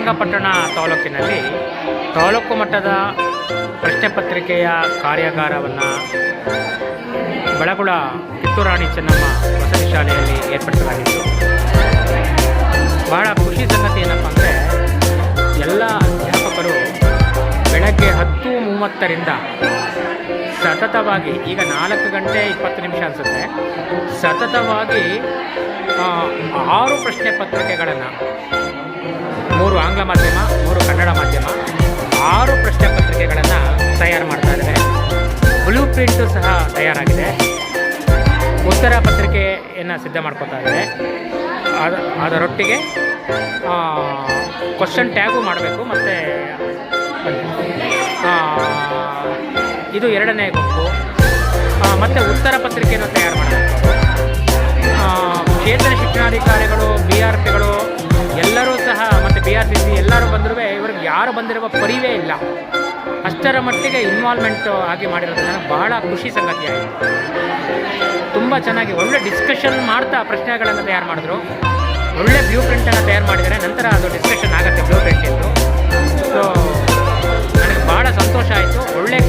ಶ್ರೀರಂಗಪಟ್ಟಣ ತಾಲೂಕಿನಲ್ಲಿ ತಾಲೂಕು ಮಟ್ಟದ ಪ್ರಶ್ನೆ ಪತ್ರಿಕೆಯ ಕಾರ್ಯಾಗಾರವನ್ನು ಬೆಳಗುಳ ಕಿತ್ತೂರಾಣಿ ಚೆನ್ನಮ್ಮ ವಸತಿ ಶಾಲೆಯಲ್ಲಿ ಏರ್ಪಡಿಸಲಾಗಿತ್ತು. ಬಹಳ ಖುಷಿ ಸಂಗತಿ ಏನಪ್ಪ ಅಂದರೆ ಎಲ್ಲ ಅಧ್ಯಾಪಕರು ಬೆಳಗ್ಗೆ 10:30ರಿಂದ ಸತತವಾಗಿ, ಈಗ 4 ಗಂಟೆ 20 ನಿಮಿಷ ಅನಿಸುತ್ತೆ, ಸತತವಾಗಿ 6 ಪ್ರಶ್ನೆ ಪತ್ರಿಕೆಗಳನ್ನು, 3 ಆಂಗ್ಲ ಮಾಧ್ಯಮ, 3 ಕನ್ನಡ ಮಾಧ್ಯಮ, 6 ಪ್ರಶ್ನೆ ಪತ್ರಿಕೆಗಳನ್ನು ತಯಾರು ಮಾಡ್ತಾ ಇದ್ದಾರೆ. ಬ್ಲೂ ಪ್ರಿಂಟು ಸಹ ತಯಾರಾಗಿದೆ. ಉತ್ತರ ಪತ್ರಿಕೆಯನ್ನು ಸಿದ್ಧ ಮಾಡ್ಕೊತಾ ಇದ್ದಾರೆ. ಅದರೊಟ್ಟಿಗೆ ಕ್ವಶನ್ ಟ್ಯಾಗು ಮಾಡಬೇಕು. ಮತ್ತು ಇದು 2ನೇ ಗುಂಪು. ಮತ್ತು ಉತ್ತರ ಪತ್ರಿಕೆಯನ್ನು ತಯಾರು ಮಾಡಬೇಕು. ಕ್ಷೇತ್ರ ಶಿಕ್ಷಣಾಧಿಕಾರಿಗಳು, BRPಗಳು ಎಲ್ಲರೂ ಸಹ, ಮತ್ತು BRCC ಎಲ್ಲರೂ ಬಂದರೂ ಇವ್ರಿಗೆ ಯಾರು ಬಂದಿರುವ ಪರಿವೇ ಇಲ್ಲ. ಅಷ್ಟರ ಮಟ್ಟಿಗೆ ಇನ್ವಾಲ್ವ್ಮೆಂಟ್ ಆಗಿ ಮಾಡಿರೋದ್ರಿಂದ ಬಹಳ ಖುಷಿ ಸಂಗತಿಯಾಯಿತು. ತುಂಬ ಚೆನ್ನಾಗಿ ಒಳ್ಳೆ ಡಿಸ್ಕಷನ್ ಮಾಡ್ತಾ ಪ್ರಶ್ನೆಗಳನ್ನು ತಯಾರು ಮಾಡಿದ್ರು. ಒಳ್ಳೆ ಬ್ಲೂ ಪ್ರಿಂಟನ್ನು ತಯಾರು ಮಾಡಿದರೆ ನಂತರ ಅದು ಡಿಸ್ಕಷನ್ ಆಗುತ್ತೆ ಬ್ಲೂ ಪ್ರಿಂಟಿಂದು.